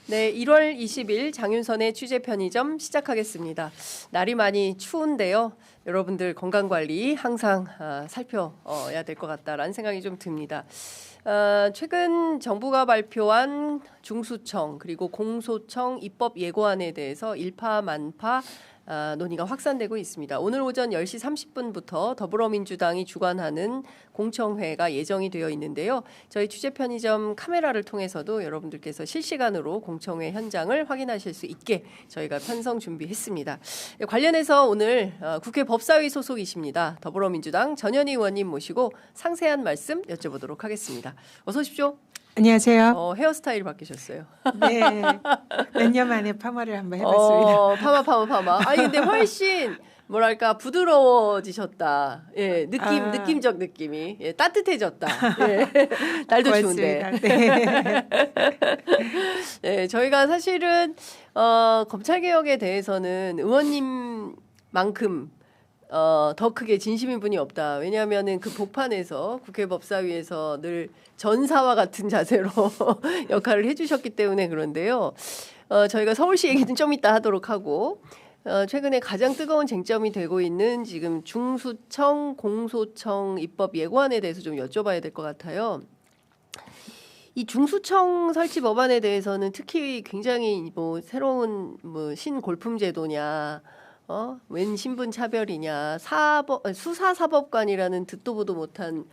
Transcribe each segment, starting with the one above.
네, 1월 20일 장윤선의 취재 편의점 시작하겠습니다. 날이 많이 추운데요. 여러분들 건강관리 항상 살펴야 될 것 같다라는 생각이 좀 듭니다. 최근 정부가 발표한 중수청 그리고 공소청 입법 예고안에 대해서 일파만파 논의가 확산되고 있습니다. 오늘 오전 10시 30분부터 더불어민주당이 주관하는 공청회가 예정이 되어 있는데요. 저희 취재 편의점 카메라를 통해서도 여러분들께서 실시간으로 공청회 현장을 확인하실 수 있게 저희가 편성 준비했습니다. 관련해서 오늘 국회 법사위 소속이십니다. 더불어민주당 전현희 의원님 모시고 상세한 말씀 여쭤보도록 하겠습니다. 어서 오십시오. 안녕하세요. 헤어스타일 바뀌셨어요. 네, 몇 년 만에 파마를 한번 해봤습니다. 파마. 아니 근데 훨씬 뭐랄까 부드러워지셨다. 예, 느낌적 느낌이 따뜻해졌다. 예, 날도 고맙습니다. 추운데. 네. 네, 저희가 사실은 검찰 개혁에 대해서는 의원님만큼 더 크게 진심인 분이 없다. 왜냐하면은 그 복판에서 국회 법사위에서 늘 전사와 같은 자세로 역할을 해주셨기 때문에 그런데요. 저희가 서울시 얘기는 좀 이따 하도록 하고 최근에 가장 뜨거운 쟁점이 되고 있는 지금 중수청, 공소청 입법 예고안에 대해서 좀 여쭤봐야 될 것 같아요. 이 중수청 설치 법안에 대해서는 특히 굉장히 새로운 신골품 제도냐. 웬 신분 차별이냐, 수사사법관이라는 듣도 보도 못한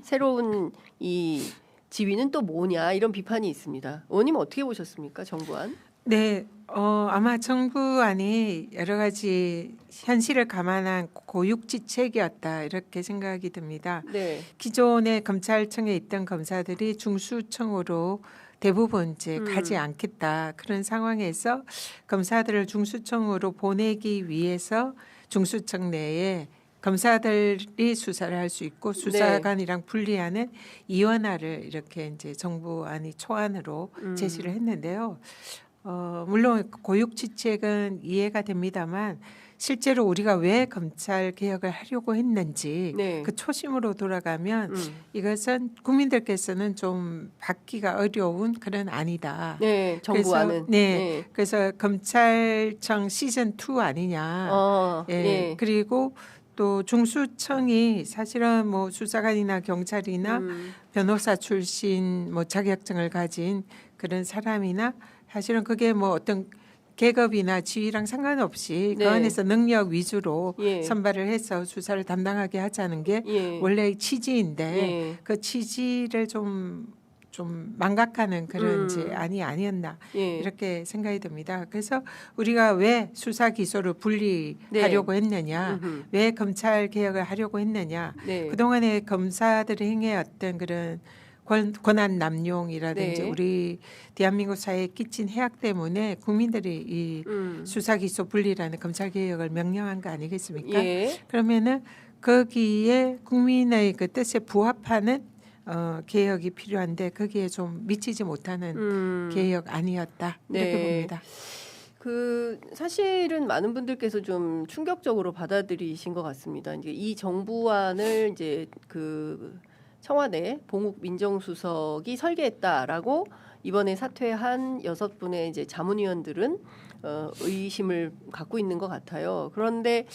새로운 이 지위는 또 뭐냐 이런 비판이 있습니다. 의원님 어떻게 보셨습니까, 정부안? 네, 아마 정부안이 여러 가지 현실을 감안한 고육지책이었다 이렇게 생각이 듭니다. 네. 기존의 검찰청에 있던 검사들이 중수청으로 대부분 이제 가지 않겠다 그런 상황에서 검사들을 중수청으로 보내기 위해서 중수청 내에 검사들이 수사를 할 수 있고 수사관이랑 분리하는 이원화를 이렇게 이제 정부안이 초안으로 제시를 했는데요. 물론 고육지책은 이해가 됩니다만 실제로 우리가 왜 검찰 개혁을 하려고 했는지 그 초심으로 돌아가면 이것은 국민들께서는 좀 받기가 어려운 그런 안이다. 네, 정부안은. 그래서 검찰청 시즌 2 아니냐. 그리고 또 중수청이 사실은 수사관이나 경찰이나 변호사 출신 자격증을 가진 그런 사람이나 사실은 그게 어떤 계급이나 지위랑 상관없이 그 안에서 능력 위주로 선발을 해서 수사를 담당하게 하자는 게 원래의 취지인데 그 취지를 좀 망각하는 그런 안이 아니었나 이렇게 생각이 듭니다. 그래서 우리가 왜 수사 기소를 분리하려고 했느냐, 왜 검찰 개혁을 하려고 했느냐, 그동안에 검사들이 행해왔던 그런 권한 남용이라든지 우리 대한민국 사회에 끼친 해악 때문에 국민들이 이 수사 기소 분리라는 검찰 개혁을 명령한 거 아니겠습니까? 그러면은 거기에 국민의 그 뜻에 부합하는 개혁이 필요한데 거기에 좀 미치지 못하는 개혁 아니었다 이렇게 봅니다. 사실은 많은 분들께서 좀 충격적으로 받아들이신 것 같습니다. 이제 이 정부안을 이제 청와대 봉욱 민정수석이 설계했다라고 이번에 사퇴한 6분의 이제 자문위원들은 의심을 갖고 있는 것 같아요. 그런데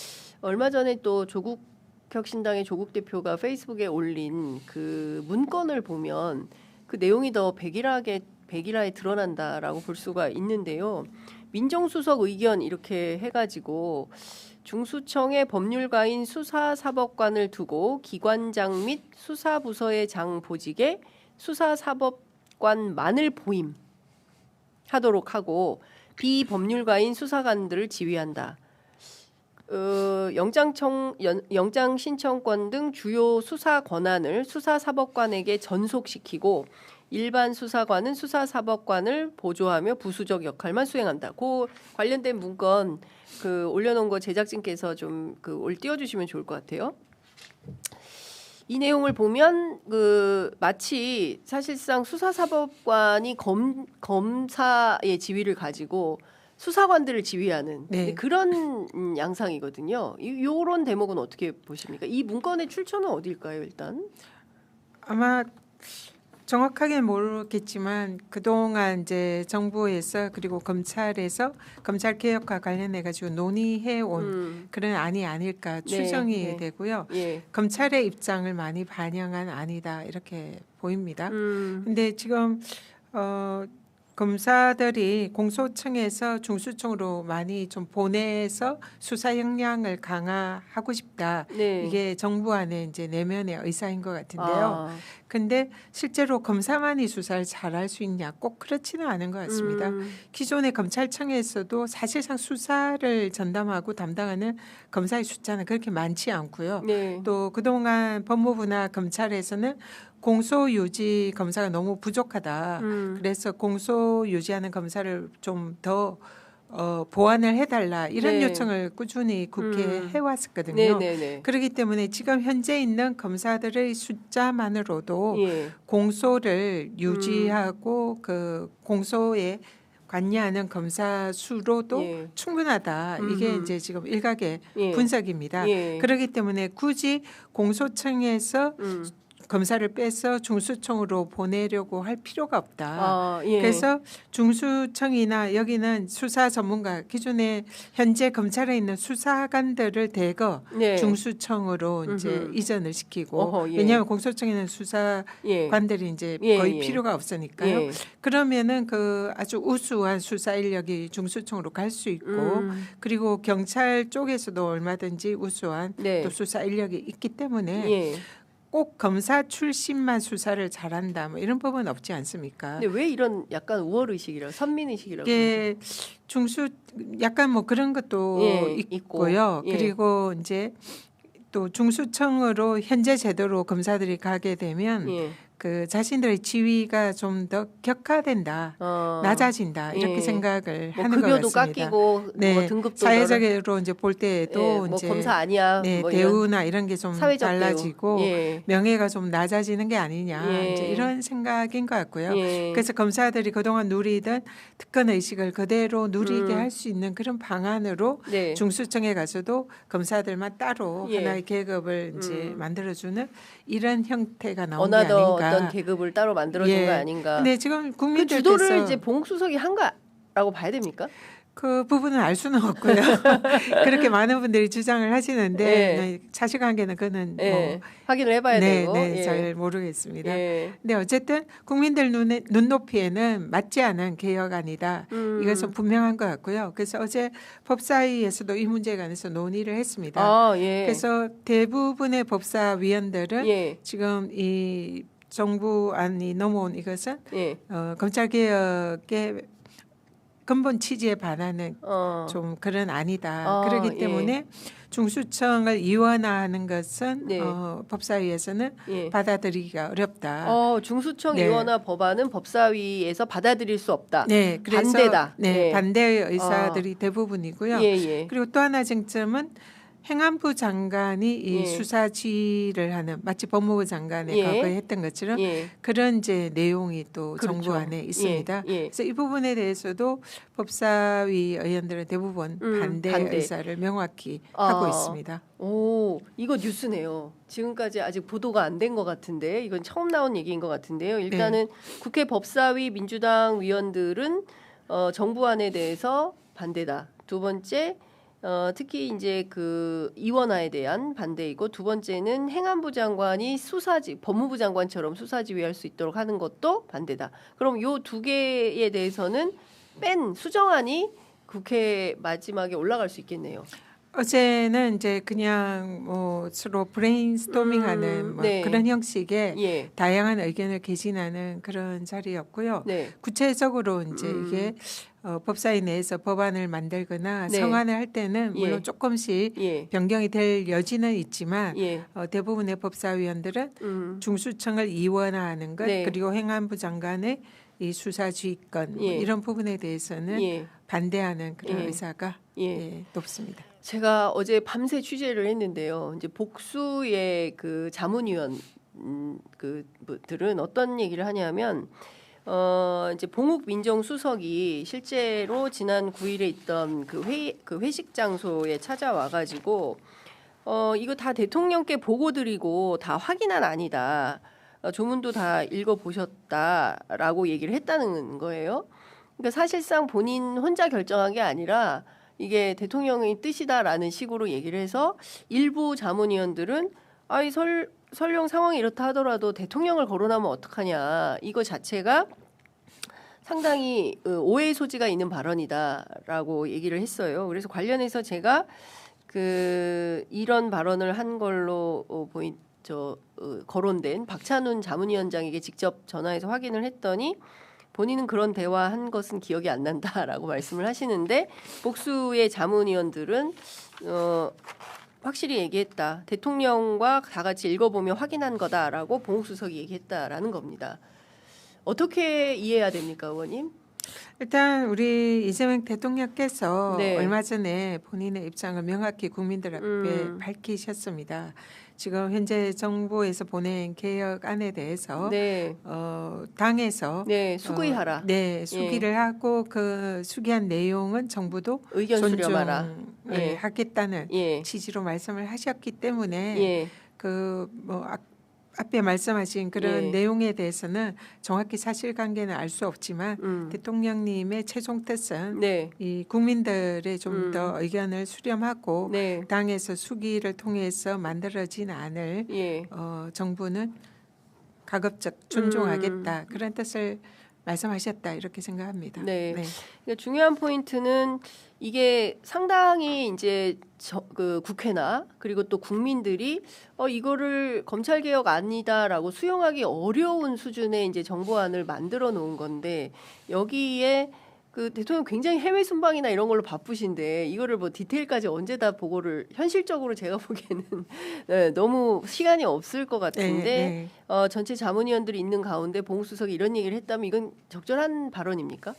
얼마 전에 또 조국혁신당의 조국 대표가 페이스북에 올린 그 문건을 보면 그 내용이 더 백일하게 드러난다라고 볼 수가 있는데요. 민정수석 의견 이렇게 해가지고 중수청의 법률가인 수사사법관을 두고 기관장 및 수사부서의 장 보직에 수사사법관만을 보임하도록 하고 비법률가인 수사관들을 지휘한다. 영장 신청권 등 주요 수사 권한을 수사사법관에게 전속시키고 일반 수사관은 수사사법관을 보조하며 부수적 역할만 수행한다. 그 관련된 문건 올려놓은 거 제작진께서 좀 띄워주시면 좋을 것 같아요. 이 내용을 보면 마치 사실상 수사사법관이 검사의 지위를 가지고 수사관들을 지휘하는 그런 양상이거든요. 이런 대목은 어떻게 보십니까? 이 문건의 출처는 어딜까요, 일단? 아마 정확하게 모르겠지만 그동안 이제 정부에서 그리고 검찰에서 검찰 개혁과 관련해 가지고 논의해 온 그런 안이 아닐까 추정이 네. 되고요. 예. 검찰의 입장을 많이 반영한 안이다 이렇게 보입니다. 근데 지금 검사들이 공소청에서 중수청으로 많이 좀 보내서 수사 역량을 강화하고 싶다. 네. 이게 정부 안에 이제 내면의 의사인 것 같은데요. 아. 근데 실제로 검사만이 수사를 잘할 수 있냐? 꼭 그렇지는 않은 것 같습니다. 기존의 검찰청에서도 사실상 수사를 전담하고 담당하는 검사의 숫자는 그렇게 많지 않고요. 네. 또 그동안 법무부나 검찰에서는 공소 유지 검사가 너무 부족하다. 그래서 공소 유지하는 검사를 좀 더 보완을 해달라 이런 네. 요청을 꾸준히 국회에 해왔었거든요. 네네네. 그렇기 때문에 지금 현재 있는 검사들의 숫자만으로도 예. 공소를 유지하고 그 공소에 관여하는 검사 수로도 예. 충분하다. 이게 이제 지금 일각의 예. 분석입니다. 예. 그렇기 때문에 굳이 공소청에서 검사를 빼서 중수청으로 보내려고 할 필요가 없다. 아, 예. 그래서 중수청이나 여기는 수사 전문가 기존에 현재 검찰에 있는 수사관들을 대거 네. 중수청으로 이제 이전을 시키고 어허, 예. 왜냐하면 공소청에는 수사관들이 이제 거의 필요가 없으니까요. 예. 그러면은 그 아주 우수한 수사 인력이 중수청으로 갈 수 있고 그리고 경찰 쪽에서도 얼마든지 우수한 네. 또 수사 인력이 있기 때문에 예. 꼭 검사 출신만 수사를 잘한다 뭐 이런 법은 없지 않습니까? 근데 왜 이런 약간 우월 의식이라고 선민 의식이라고? 이게 중수 약간 뭐 그런 것도 예, 있고요. 있고. 예. 그리고 이제 또 중수청으로 현재 제도로 검사들이 가게 되면 예. 그 자신들의 지위가 좀 더 격화된다, 낮아진다 이렇게 예. 생각을 뭐 하는 것 급여도 같습니다. 깎이고 네, 뭐 등급도 사회적으로 이제 볼 때에도 예, 뭐 이제 검사 아니야. 네, 뭐 이런 대우나 이런 게 좀 사회적 달라지고 대우. 예. 명예가 좀 낮아지는 게 아니냐 예. 이제 이런 생각인 것 같고요. 예. 그래서 검사들이 그동안 누리던 특권 의식을 그대로 누리게 할 수 있는 그런 방안으로 네. 중수청에 가서도 검사들만 따로 예. 하나의 계급을 이제 만들어주는 이런 형태가 나온 게 어나더 아닌가. 어떤 계급을 따로 만들어준 예. 거 아닌가? 근데 지금 그 국민들께서 주도를 이제 봉수석이 한가라고 봐야 됩니까? 그 부분은 알 수는 없고요. 그렇게 많은 분들이 주장을 하시는데 예. 네, 사실관계는 그는 예. 뭐 확인을 해봐야 네, 되고. 네, 예. 잘 모르겠습니다. 예. 근데 어쨌든 국민들 눈높이에는 맞지 않은 개혁안이다. 이것은 분명한 것 같고요. 그래서 어제 법사위에서도 이 문제에 관해서 논의를 했습니다. 아, 예. 그래서 대부분의 법사위원들은 예. 지금 이 정부안이 넘어온 이것은 예. 검찰 개혁의 근본 취지에 반하는 좀 그런 안이다. 그렇기 때문에 중수청을 이원화하는 것은 네. 법사위에서는 예. 받아들이기가 어렵다. 중수청 네. 이원화 법안은 법사위에서 받아들일 수 없다. 네, 그래서 반대다. 네, 예. 반대의 의사들이 대부분이고요. 예, 예. 그리고 또 하나 쟁점은 행안부 장관이 이 예. 수사 지휘를 하는 마치 법무부 장관이 예. 과거에 했던 것처럼 예. 그런 이제 내용이 또 그렇죠. 정부 안에 있습니다. 예. 예. 그래서 이 부분에 대해서도 법사위 의원들은 대부분 반대 의사를 명확히 하고 있습니다. 오, 이거 뉴스네요. 지금까지 아직 보도가 안 된 것 같은데 이건 처음 나온 얘기인 것 같은데요. 일단은 국회 법사위 민주당 위원들은 정부안에 대해서 반대다. 두 번째 특히 이제 그 이원화에 대한 반대이고 두 번째는 행안부 장관이 법무부 장관처럼 수사지휘할 수 있도록 하는 것도 반대다. 그럼 요 두 개에 대해서는 뺀 수정안이 국회 마지막에 올라갈 수 있겠네요. 어제는 이제 그냥 뭐 서로 브레인스토밍하는 뭐 네. 그런 형식의 예. 다양한 의견을 개진하는 그런 자리였고요. 네. 구체적으로 이제 이게 법사위 내에서 법안을 만들거나 네. 성안을 할 때는 물론 예. 조금씩 예. 변경이 될 여지는 있지만 예. 대부분의 법사위원들은 중수청을 이원화하는 것 네. 그리고 행안부 장관의 이 수사지휘권 뭐 예. 이런 부분에 대해서는 예. 반대하는 그런 예. 의사가 예. 높습니다. 제가 어제 밤새 취재를 했는데요. 이제 복수의 그 자문위원 그들은 어떤 얘기를 하냐면 이제 봉욱 민정수석이 실제로 지난 9일에 있던 그 회식 장소에 찾아와 가지고 이거 다 대통령께 보고 드리고 다 확인한 아니다. 조문도 다 읽어보셨다라고 얘기를 했다는 거예요. 그러니까 사실상 본인 혼자 결정한 게 아니라 이게 대통령의 뜻이다라는 식으로 얘기를 해서 일부 자문위원들은 설령 상황이 이렇다 하더라도 대통령을 거론하면 어떡하냐, 이거 자체가 상당히 오해의 소지가 있는 발언이다라고 얘기를 했어요. 그래서 관련해서 제가 이런 발언을 한 걸로 거론된 박찬훈 자문위원장에게 직접 전화해서 확인을 했더니 본인은 그런 대화한 것은 기억이 안 난다라고 말씀을 하시는데, 복수의 자문위원들은 확실히 얘기했다. 대통령과 다 같이 읽어보며 확인한 거다라고 봉옥수석이 얘기했다라는 겁니다. 어떻게 이해해야 됩니까, 의원님? 일단 우리 이재명 대통령께서 네. 얼마 전에 본인의 입장을 명확히 국민들 앞에 밝히셨습니다. 지금 현재 정부에서 보낸 개혁안에 대해서 네. 당에서 수기하라. 수기를 하고 그 수기한 내용은 정부도 의견 수렴하라. 하겠다는 취지로 말씀을 하셨기 때문에 앞에 말씀하신 그런 내용에 대해서는 정확히 사실관계는 알 수 없지만 대통령님의 최종 뜻은 이 국민들의 좀 더 의견을 수렴하고 당에서 수기를 통해서 만들어진 안을 정부는 가급적 존중하겠다, 그런 뜻을 말씀하셨다, 이렇게 생각합니다. 네. 그러니까 중요한 포인트는 이게 상당히 이제 국회나 그리고 또 국민들이 이거를 검찰개혁 아니다라고 수용하기 어려운 수준의 이제 정부안을 만들어 놓은 건데, 여기에 대통령 굉장히 해외 순방이나 이런 걸로 바쁘신데 이거를 뭐 디테일까지 언제 다 보고를, 현실적으로 제가 보기에는 너무 시간이 없을 것 같은데 전체 자문위원들이 있는 가운데 봉수석이 이런 얘기를 했다면 이건 적절한 발언입니까?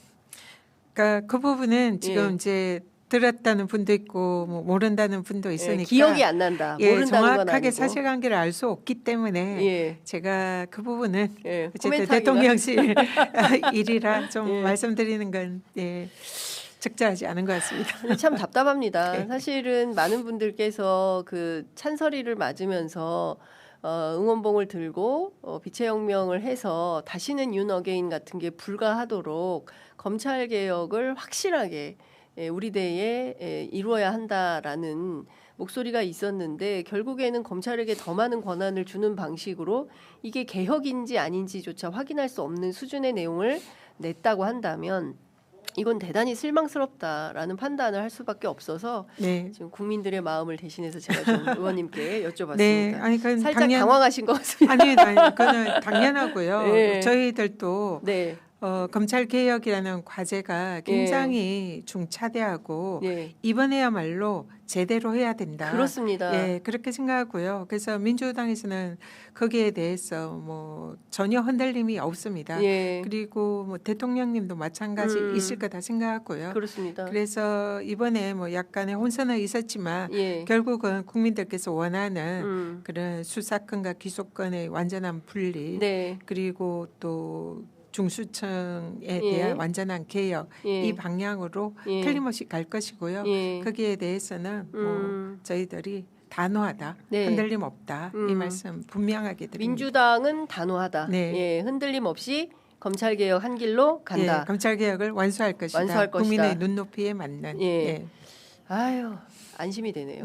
그러니까 그 부분은 지금 이제 들었다는 분도 있고 뭐 모른다는 분도 있으니까 기억이 안 난다. 모른다는 건 정확하게 아니고. 사실관계를 알 수 없기 때문에 제가 그 부분은 어쨌든 코멘트하기가. 대통령실 일이라 좀 말씀드리는 건 적절하지 않은 것 같습니다. 참 답답합니다. 사실은 많은 분들께서 찬설이를 맞으면서 응원봉을 들고 빛의 혁명을 해서 다시는 윤 어게인 같은 게 불가하도록 검찰 개혁을 확실하게 우리 대에 이루어야 한다라는 목소리가 있었는데, 결국에는 검찰에게 더 많은 권한을 주는 방식으로 이게 개혁인지 아닌지조차 확인할 수 없는 수준의 내용을 냈다고 한다면 이건 대단히 실망스럽다라는 판단을 할 수밖에 없어서 지금 국민들의 마음을 대신해서 제가 좀 의원님께 여쭤봤습니다. 아니, 살짝 당황하신 것 같습니다. 아니, 그건 당연하고요. 저희들도 검찰 개혁이라는 과제가 굉장히 중차대하고 이번에야말로 제대로 해야 된다. 그렇습니다. 그렇게 생각하고요. 그래서 민주당에서는 거기에 대해서 뭐 전혀 흔들림이 없습니다. 그리고 뭐 대통령님도 마찬가지 있을 거다 생각하고요. 그렇습니다. 그래서 이번에 뭐 약간의 혼선은 있었지만 결국은 국민들께서 원하는 그런 수사권과 기소권의 완전한 분리, 그리고 또 중수청에 대한 완전한 개혁, 이 방향으로 틀림없이 갈 것이고요. 거기에 대해서는 뭐 저희들이 단호하다, 흔들림 없다, 이 말씀 분명하게 드립니다. 민주당은 단호하다, 흔들림 없이 검찰 개혁 한 길로 간다. 검찰 개혁을 완수할 것이다. 국민의 눈높이에 맞는. 아유, 안심이 되네요.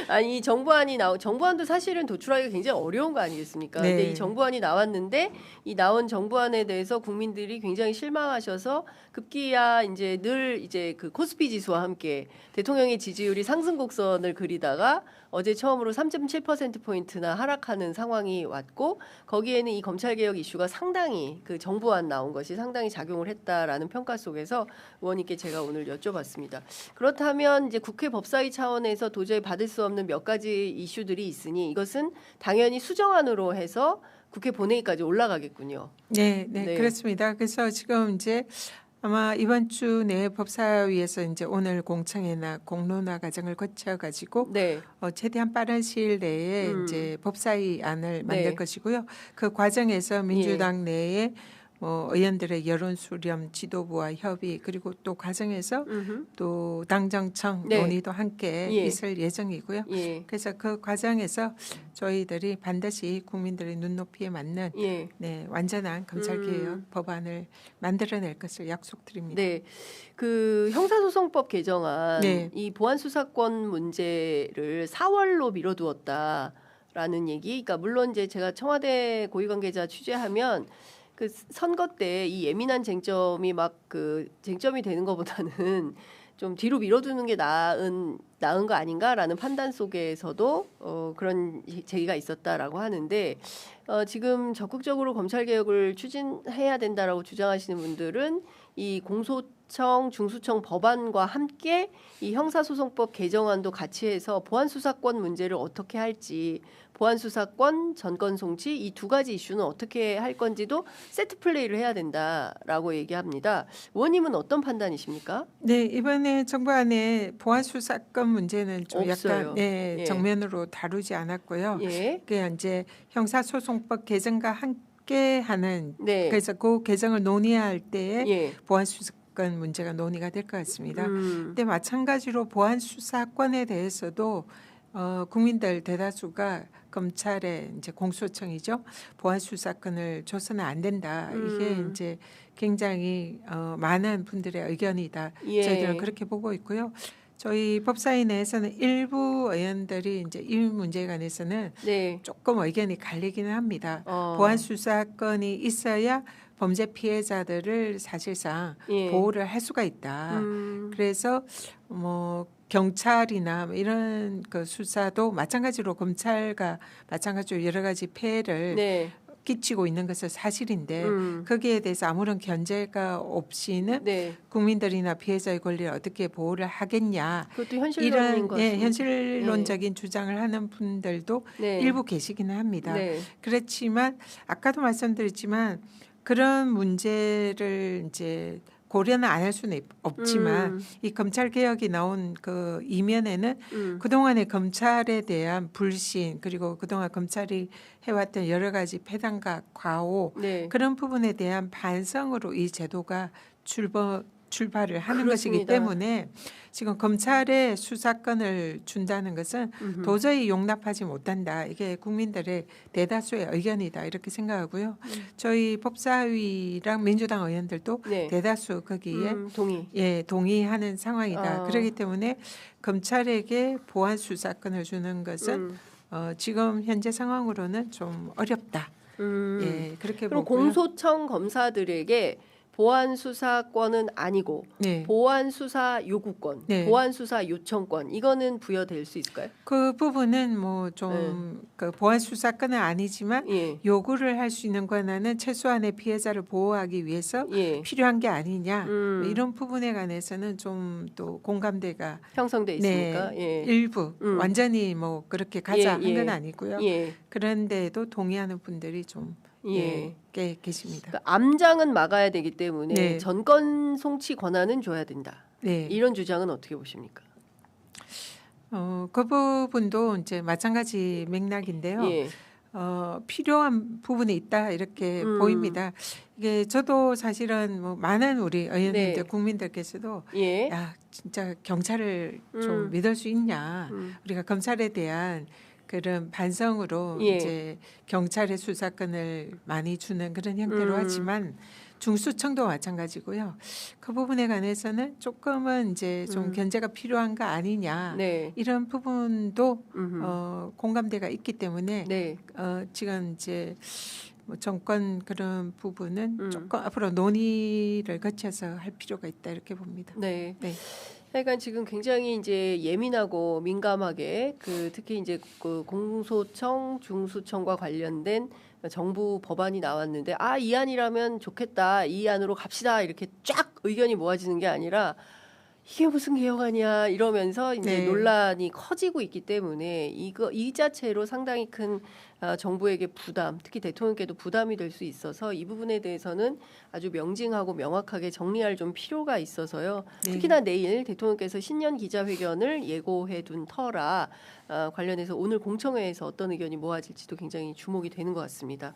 아니, 이 정부안도 사실은 도출하기가 굉장히 어려운 거 아니겠습니까? 근데 이 정부안이 나왔는데 이 나온 정부안에 대해서 국민들이 굉장히 실망하셔서 급기야 이제 늘 이제 코스피 지수와 함께 대통령의 지지율이 상승 곡선을 그리다가 어제 처음으로 3.7%포인트나 하락하는 상황이 왔고, 거기에는 이 검찰개혁 이슈가 상당히 정부안 나온 것이 상당히 작용을 했다라는 평가 속에서 의원님께 제가 오늘 여쭤봤습니다. 그렇다면 이제 국회 법사위 차원에서 도저히 받을 수 없는 몇 가지 이슈들이 있으니 이것은 당연히 수정안으로 해서 국회 본회의까지 올라가겠군요. 네, 그렇습니다. 그래서 지금 이제 아마 이번 주 내에 법사위에서 이제 오늘 공청회나 공론화 과정을 거쳐가지고 최대한 빠른 시일 내에 이제 법사위 안을 만들 것이고요. 그 과정에서 민주당 내에 뭐 의원들의 여론 수렴, 지도부와 협의 그리고 또 과정에서 또 당정청 네. 논의도 함께 예. 있을 예정이고요. 예. 그래서 그 과정에서 저희들이 반드시 국민들의 눈높이에 맞는 예. 네, 완전한 검찰개혁 법안을 만들어낼 것을 약속드립니다. 네, 그 형사소송법 개정안 네. 이 보안 수사권 문제를 4월로 미뤄두었다라는 얘기. 그러니까 물론 이제 제가 청와대 고위관계자 취재하면 그 선거 때 이 예민한 쟁점이 막 그 쟁점이 되는 것보다는 좀 뒤로 미뤄두는 게 나은 거 아닌가라는 판단 속에서도 그런 제기가 있었다라고 하는데 지금 적극적으로 검찰 개혁을 추진해야 된다라고 주장하시는 분들은 이 공소청, 중수청 법안과 함께 이 형사소송법 개정안도 같이 해서 보안 수사권 문제를 어떻게 할지, 보안 수사권, 전권 송치 이 두 가지 이슈는 어떻게 할 건지도 세트 플레이를 해야 된다라고 얘기합니다. 의원님은 어떤 판단이십니까? 네, 이번에 정부안에 보안 수사권 문제는 좀 없어요. 약간 네, 예. 정면으로 다루지 않았고요. 예. 그게 이제 형사소송법 개정과 함께 하는 네. 그래서 그 개정을 논의할 때에 예. 보안 수사권 문제가 논의가 될 것 같습니다. 음. 근데 마찬가지로 보안 수사권에 대해서도 국민들 대다수가 검찰에 이제 공소청이죠. 보안 수사권을 줘서는 안 된다. 이게 이제 굉장히 많은 분들의 의견이다. 예. 저희들은 그렇게 보고 있고요. 저희 법사위 내에서는 일부 의원들이 이제 이 문제에 관해서는 네. 조금 의견이 갈리기는 합니다. 어. 보안 수사권이 있어야 범죄 피해자들을 사실상 예. 보호를 할 수가 있다. 그래서 뭐 경찰이나 뭐 이런 그 수사도 마찬가지로 검찰과 마찬가지로 여러 가지 피해를 네. 끼치고 있는 것은 사실인데 거기에 대해서 아무런 견제가 없이는 네. 국민들이나 피해자의 권리를 어떻게 보호를 하겠냐 그것도 현실론인 이런 것 예, 같습니다. 현실론적인 주장을 하는 분들도 네. 일부 계시기는 합니다. 네. 그렇지만 아까도 말씀드렸지만 그런 문제를 이제 고려는 안 할 수는 없지만 이 검찰 개혁이 나온 그 이면에는 그동안의 검찰에 대한 불신 그리고 그동안 검찰이 해왔던 여러 가지 패당과 과오 네. 그런 부분에 대한 반성으로 이 제도가 출발을 하는 그렇습니다. 것이기 때문에 지금 검찰에 수사권을 준다는 것은 도저히 용납하지 못한다. 이게 국민들의 대다수의 의견이다. 이렇게 생각하고요. 저희 법사위랑 민주당 의원들도 네. 대다수 거기에 동의. 예, 동의하는 상황이다. 그렇기 때문에 검찰에게 보안 수사권을 주는 것은 지금 현재 상황으로는 좀 어렵다. 예, 그렇게 그럼 보고요. 공소청 검사들에게 보안 수사권은 아니고 네. 보안 수사 요구권, 네. 보안 수사 요청권 이거는 부여될 수 있을까요? 그 부분은 뭐 좀 그 보안 수사권은 아니지만 예. 요구를 할 수 있는 권한은 최소한의 피해자를 보호하기 위해서 예. 필요한 게 아니냐 이런 부분에 관해서는 좀 또 공감대가 형성돼 있습니까? 네, 예. 일부 완전히 뭐 그렇게 가자 한 건 예. 아니고요. 예. 그런데도 동의하는 분들이 좀 예. 꽤 계십니다. 그러니까 암장은 막아야 되기 때문에 네. 전권 송치 권한은 줘야 된다. 네. 이런 주장은 어떻게 보십니까? 그 부분도 이제 마찬가지 맥락인데요. 예. 필요한 부분이 있다 이렇게 보입니다. 이게 저도 사실은 뭐 많은 우리 의원님들 네. 국민들께서도 예. 야 진짜 경찰을 좀 믿을 수 있냐 우리가 검찰에 대한 그런 반성으로 예. 이제 경찰의 수사권을 많이 주는 그런 형태로 하지만 중수청도 마찬가지고요. 그 부분에 관해서는 조금은 이제 좀 견제가 필요한 거 아니냐 네. 이런 부분도 공감대가 있기 때문에 네. 지금 이제 뭐 정권 그런 부분은 조금 앞으로 논의를 거쳐서 할 필요가 있다 이렇게 봅니다. 네. 네. 그러니까 지금 굉장히 이제 예민하고 민감하게 그 특히 이제 그 공소청, 중수청과 관련된 정부 법안이 나왔는데 이 안이라면 좋겠다. 이 안으로 갑시다. 이렇게 쫙 의견이 모아지는 게 아니라 이게 무슨 개혁안이야 이러면서 이제 네. 논란이 커지고 있기 때문에 이 자체로 상당히 큰 정부에게 부담, 특히 대통령께도 부담이 될 수 있어서 이 부분에 대해서는 아주 명징하고 명확하게 정리할 좀 필요가 있어서요. 네. 특히나 내일 대통령께서 신년 기자회견을 예고해 둔 터라 관련해서 오늘 공청회에서 어떤 의견이 모아질지도 굉장히 주목이 되는 것 같습니다.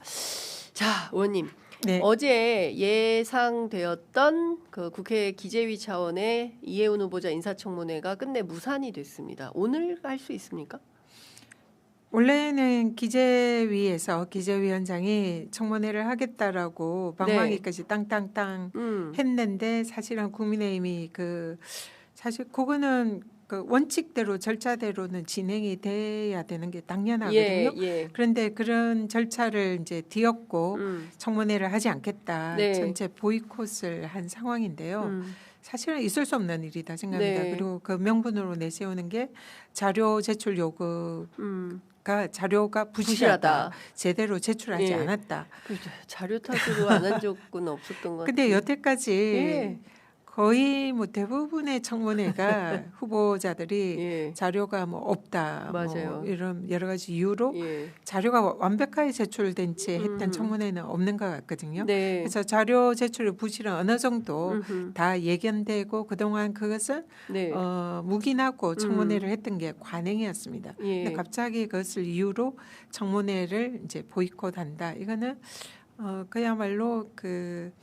자, 의원님. 네. 어제 예상되었던 그 국회 기재위 차원의 이해운 후보자 인사청문회가 끝내 무산이 됐습니다. 오늘 할 수 있습니까? 원래는 기재위에서 기재위원장이 청문회를 하겠다라고 방망이까지 땅땅땅 했는데 사실은 국민의힘이 사실 그거는 그 원칙대로 절차대로는 진행이 돼야 되는 게 당연하거든요. 그런데 그런 절차를 이제 뒤엎고 청문회를 하지 않겠다. 네. 전체 보이콧을 한 상황인데요. 사실은 있을 수 없는 일이다 생각합니다. 네. 그리고 그 명분으로 내세우는 게 자료 제출 요구가 자료가 부실하다. 제대로 제출하지 않았다. 그렇죠. 자료 탓으로 안 한 적은 없었던 것 같아요. 근데 여태까지 거의 뭐 대부분의 청문회가 후보자들이 자료가 뭐 없다, 맞아요. 뭐 이런 여러 가지 이유로 자료가 완벽하게 제출된 채 했던 청문회는 없는 것 같거든요. 네. 그래서 자료 제출의 부실은 어느 정도 다 예견되고 그동안 그것을 묵인하고 청문회를 했던 게 관행이었습니다. 근데 갑자기 그것을 이유로 청문회를 이제 보이콧한다. 이거는 그야말로 그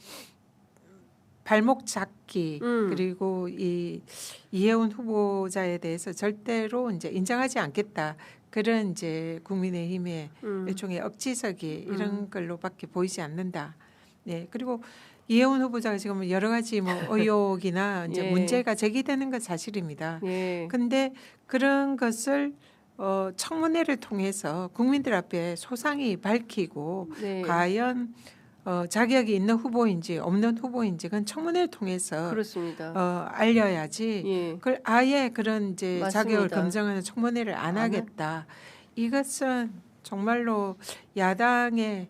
발목 잡기 그리고 이 이해운 후보자에 대해서 절대로 이제 인정하지 않겠다. 그런 이제 국민의힘의 일종의 억지석이 이런 걸로밖에 보이지 않는다. 네. 그리고 이해운 후보자가 지금 여러 가지 뭐 의혹이나 이제 문제가 제기되는 건 사실입니다. 근데 그런 것을 청문회를 통해서 국민들 앞에 소상히 밝히고 과연 자격이 있는 후보인지 없는 후보인지 그건 청문회를 통해서 그렇습니다. 알려야지. 그걸 아예 그런 이제 맞습니다. 자격을 검증하는 청문회를 안 하겠다. 이것은 정말로 야당의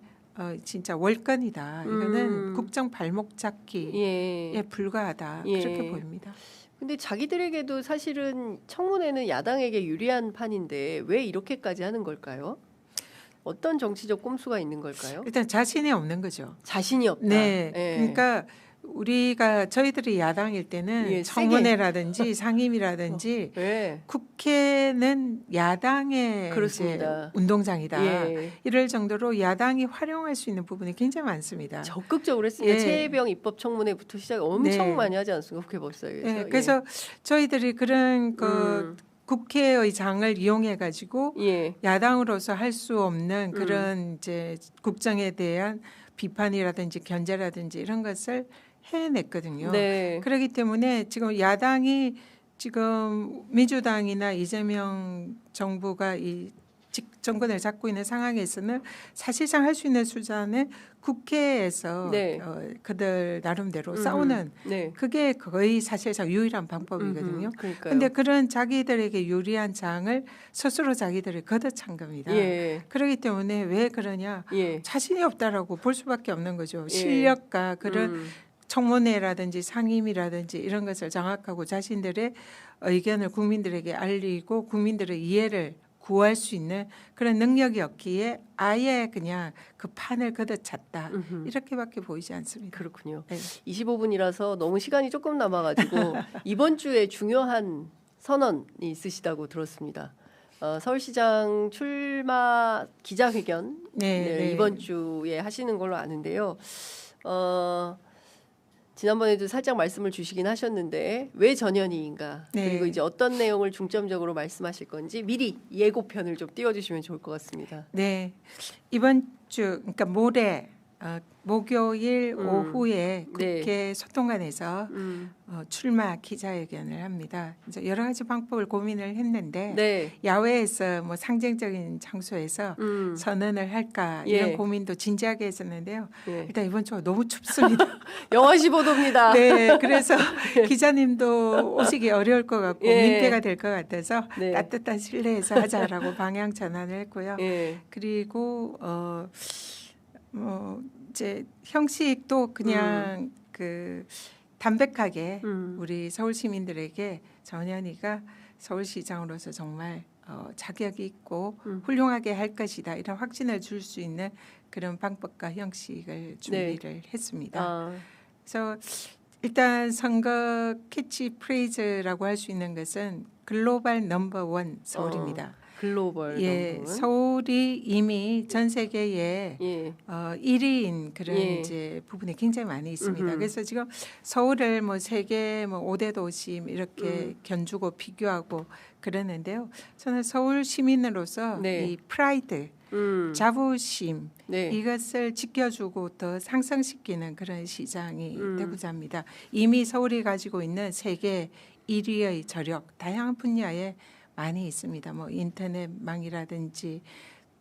진짜 월권이다. 이거는 국정 발목 잡기에 불과하다. 그렇게 보입니다. 근데 자기들에게도 사실은 청문회는 야당에게 유리한 판인데 왜 이렇게까지 하는 걸까요? 어떤 정치적 꼼수가 있는 걸까요? 일단 자신이 없는 거죠. 자신이 없다. 네. 그러니까 저희들이 야당일 때는 청문회라든지 상임이라든지 국회는 야당의 이제 운동장이다. 이럴 정도로 야당이 활용할 수 있는 부분이 굉장히 많습니다. 적극적으로 했습니다. 최혜병 입법 청문회부터 시작 엄청 많이 하지 않습니까? 국회 법사위에서. 그래서 저희들이 그런 국회의 장을 이용해 가지고 야당으로서 할 수 없는 그런 이제 국정에 대한 비판이라든지 견제라든지 이런 것을 해냈거든요. 그렇기 때문에 지금 야당이 지금 민주당이나 이재명 정부가 이 정권을 잡고 있는 상황에서는 사실상 할 수 있는 수단은 국회에서 그들 나름대로 싸우는 그게 거의 사실상 유일한 방법이거든요. 그런데 그런 자기들에게 유리한 장을 스스로 자기들이 걷어찬 겁니다. 그렇기 때문에 왜 그러냐. 자신이 없다라고 볼 수밖에 없는 거죠. 실력과 그런 청문회라든지 상임이라든지 이런 것을 장악하고 자신들의 의견을 국민들에게 알리고 국민들의 이해를 구할 수 있는 그런 능력이 없기에 아예 그냥 그 판을 걷어찼다. 이렇게밖에 보이지 않습니다. 그렇군요. 25분이라서 너무 시간이 조금 남아가지고 이번 주에 중요한 선언이 있으시다고 들었습니다. 서울시장 출마 기자회견 이번 주에 하시는 걸로 아는데요. 지난번에도 살짝 말씀을 주시긴 하셨는데 왜 전현희인가 그리고 이제 어떤 내용을 중점적으로 말씀하실 건지 미리 예고편을 좀 띄워주시면 좋을 것 같습니다. 네, 이번 주 그러니까 모레 목요일 오후에 국회 소통관에서 출마 기자회견을 합니다. 이제 여러 가지 방법을 고민을 했는데 야외에서 뭐 상징적인 장소에서 선언을 할까 이런 고민도 진지하게 했었는데요. 일단 이번 주가 너무 춥습니다. 영하 15도입니다. 네, 그래서 기자님도 오시기 어려울 것 같고 민폐가 될 것 같아서 따뜻한 실내에서 하자라고 방향 전환을 했고요. 그리고 이제 형식도 그냥 담백하게 우리 서울 시민들에게 전현희가 서울시장으로서 정말 자격이 있고 훌륭하게 할 것이다 이런 확신을 줄 수 있는 그런 방법과 형식을 준비를 했습니다. 그래서 일단 선거 캐치프레이즈라고 할 수 있는 것은 글로벌 넘버 원 서울입니다. 글로벌 예, 넘버원. 서울이 이미 전 세계에 예. 1위인 그런 예. 이제 부분이 굉장히 많이 있습니다. 음흠. 그래서 지금 서울을 뭐 세계 뭐 5대 도시 이렇게 견주고 비교하고 그러는데요. 저는 서울 시민으로서 네. 이 프라이드, 자부심 네. 이것을 지켜주고 더 상승시키는 그런 시장이 되고자 합니다. 이미 서울이 가지고 있는 세계 1위의 저력 다양한 분야에 많이 있습니다. 뭐 인터넷망이라든지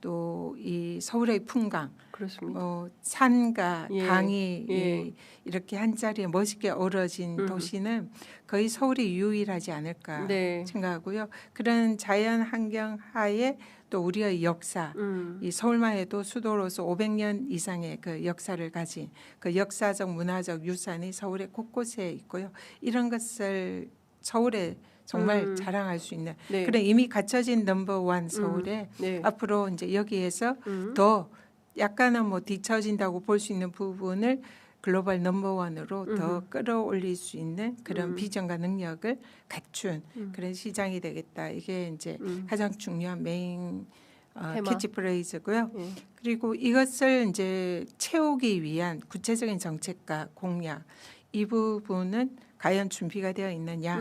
또 이 서울의 풍광, 그렇습니다. 뭐 산과 예. 강이 예. 이렇게 한 자리에 멋있게 어우러진 도시는 거의 서울이 유일하지 않을까 네. 생각하고요. 그런 자연 환경 하에 또 우리의 역사, 이 서울만 해도 수도로서 500년 이상의 그 역사를 가진 그 역사적 문화적 유산이 서울의 곳곳에 있고요. 이런 것을 서울에 정말 자랑할 수 있는 네. 그런 이미 갖춰진 넘버원 서울에 네. 앞으로 이제 여기에서 더 약간은 뭐 뒤처진다고 볼 수 있는 부분을 글로벌 넘버원으로 더 끌어올릴 수 있는 그런 비전과 능력을 갖춘 그런 시장이 되겠다. 이게 이제 가장 중요한 메인 캐치프레이즈고요. 예. 그리고 이것을 이제 채우기 위한 구체적인 정책과 공약 이 부분은 과연 준비가 되어 있느냐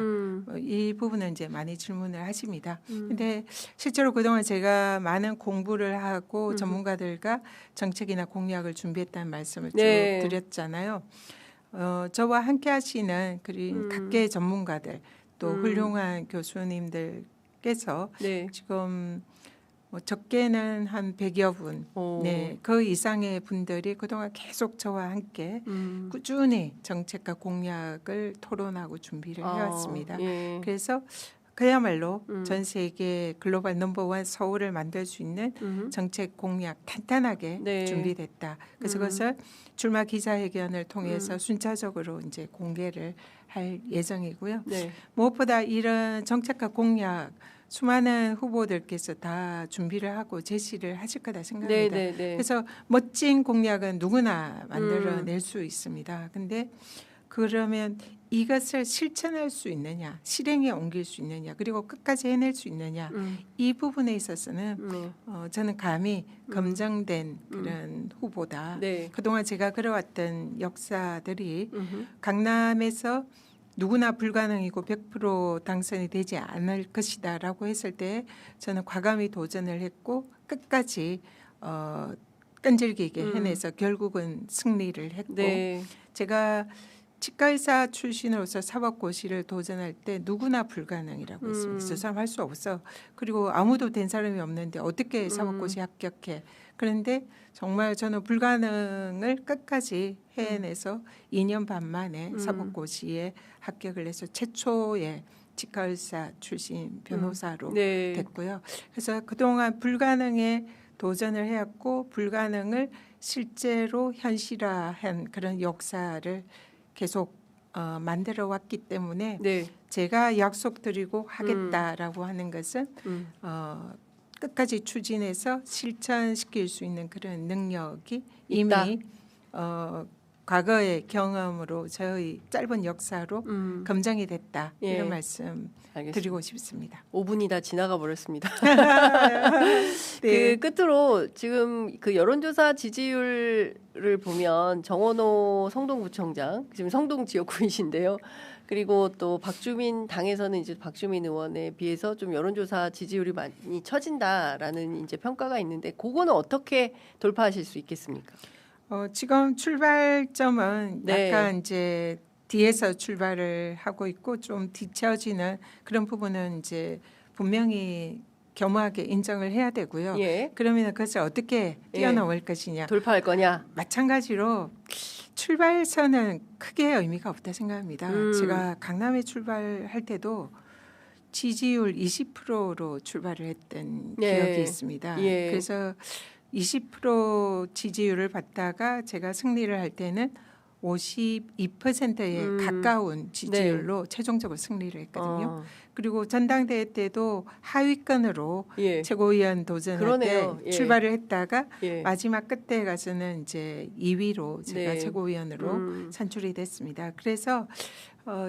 이 부분은 이제 많이 질문을 하십니다. 근데 실제로 그동안 제가 많은 공부를 하고 전문가들과 정책이나 공약을 준비했다는 말씀을 네. 쭉 드렸잖아요. 저와 함께 하시는 각계 전문가들 또 훌륭한 교수님들께서 네. 지금 뭐 적게는 한 100여 분, 네, 그 이상의 분들이 그동안 계속 저와 함께 꾸준히 정책과 공약을 토론하고 준비를 해왔습니다. 예. 그래서 그야말로 전 세계 글로벌 넘버원 서울을 만들 수 있는 정책 공약 탄탄하게 네. 준비됐다. 그래서 그것을 출마 기자회견을 통해서 순차적으로 이제 공개를 할 예정이고요. 네. 무엇보다 이런 정책과 공약 수많은 후보들께서 다 준비를 하고 제시를 하실 거다 생각합니다. 네. 그래서 멋진 공약은 누구나 만들어낼 수 있습니다. 근데 그러면 이것을 실천할 수 있느냐, 실행에 옮길 수 있느냐, 그리고 끝까지 해낼 수 있느냐 이 부분에 있어서는 저는 감히 검증된 그런 후보다. 네. 그동안 제가 걸어왔던 역사들이 강남에서 누구나 불가능이고 100% 당선이 되지 않을 것이다라고 했을 때 저는 과감히 도전을 했고 끝까지 끈질기게 해내서 결국은 승리를 했고 네. 제가 치과의사 출신으로서 사법고시를 도전할 때 누구나 불가능이라고 했습니다. 저 사람 할 수 없어. 그리고 아무도 된 사람이 없는데 어떻게 사법고시 합격해. 그런데 정말 저는 불가능을 끝까지 해내서 2년 반 만에 사법고시에 합격을 해서 최초의 치과의사 출신 변호사로 네. 됐고요. 그래서 그동안 불가능에 도전을 해왔고 불가능을 실제로 현실화한 그런 역사를 계속 만들어 왔기 때문에 네. 제가 약속드리고 하겠다라고 하는 것은 끝까지 추진해서 실천시킬 수 있는 그런 능력이 있다. 이미 과거의 경험으로 저의 짧은 역사로 검증이 됐다. 예. 이런 말씀 알겠습니다. 드리고 싶습니다. 5분이 다 지나가 버렸습니다. 네. 그 끝으로 지금 그 여론조사 지지율을 보면 정원호 성동구청장 지금 성동 지역구이신데요. 그리고 또 박주민 당에서는 이제 박주민 의원에 비해서 좀 여론조사 지지율이 많이 처진다라는 이제 평가가 있는데 그거는 어떻게 돌파하실 수 있겠습니까? 지금 출발점은 네. 약간 이제 뒤에서 출발을 하고 있고 좀 뒤처지는 그런 부분은 이제 분명히 겸허하게 인정을 해야 되고요. 예. 그러면 그것을 어떻게 뛰어넘을 것이냐. 돌파할 거냐? 마찬가지로 출발선은 크게 의미가 없다 생각합니다. 제가 강남에 출발할 때도 지지율 20%로 출발을 했던 예. 기억이 있습니다. 예. 그래서 20% 지지율을 받다가 제가 승리를 할 때는 52%에 가까운 지지율로 최종적으로 승리를 했거든요. 그리고 전당대회 때도 하위권으로 최고위원 도전할 때 출발을 했다가 마지막 끝에 가서는 이제 2위로 제가 최고위원으로 선출이 됐습니다. 그래서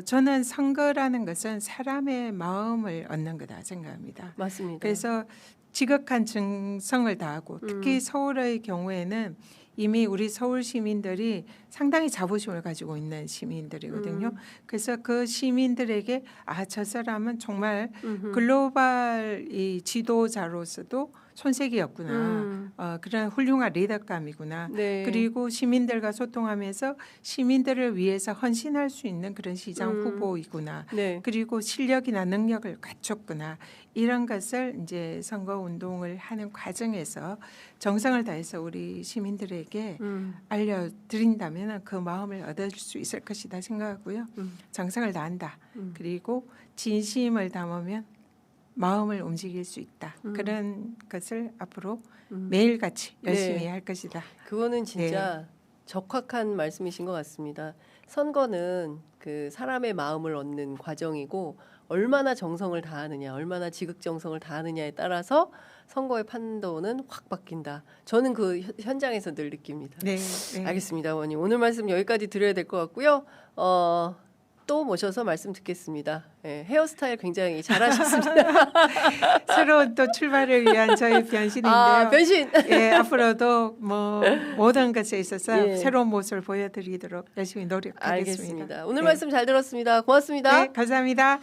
저는 선거라는 것은 사람의 마음을 얻는 거다 생각합니다. 맞습니다. 그래서 지극한 정성을 다하고 특히 서울의 경우에는 이미 우리 서울 시민들이 상당히 자부심을 가지고 있는 시민들이거든요. 그래서 그 시민들에게 저 사람은 정말 글로벌 이 지도자로서도 손색이었구나. 그런 훌륭한 리더감이구나. 그리고 시민들과 소통하면서 시민들을 위해서 헌신할 수 있는 그런 시장 후보이구나. 그리고 실력이나 능력을 갖췄구나. 이런 것을 이제 선거 운동을 하는 과정에서 정성을 다해서 우리 시민들에게 알려드린다면 그 마음을 얻을 수 있을 것이다 생각하고요. 정성을 다한다. 그리고 진심을 담으면 마음을 움직일 수 있다. 그런 것을 앞으로 매일같이 열심히 할 것이다. 그거는 진짜 적확한 말씀이신 것 같습니다. 선거는 그 사람의 마음을 얻는 과정이고 얼마나 정성을 다하느냐, 얼마나 지극정성을 다하느냐에 따라서 선거의 판도는 확 바뀐다. 저는 그 현장에서 늘 느낍니다. 알겠습니다, 어머니. 오늘 말씀 여기까지 드려야 될 것 같고요. 또 모셔서 말씀 듣겠습니다. 헤어스타일 굉장히 잘하셨습니다. 새로운 또 출발을 위한 저희 변신인데요. 변신. 앞으로도 뭐 모든 것에 있어서 새로운 모습을 보여드리도록 열심히 노력하겠습니다. 알겠습니다. 오늘 말씀 잘 들었습니다. 고맙습니다. 감사합니다.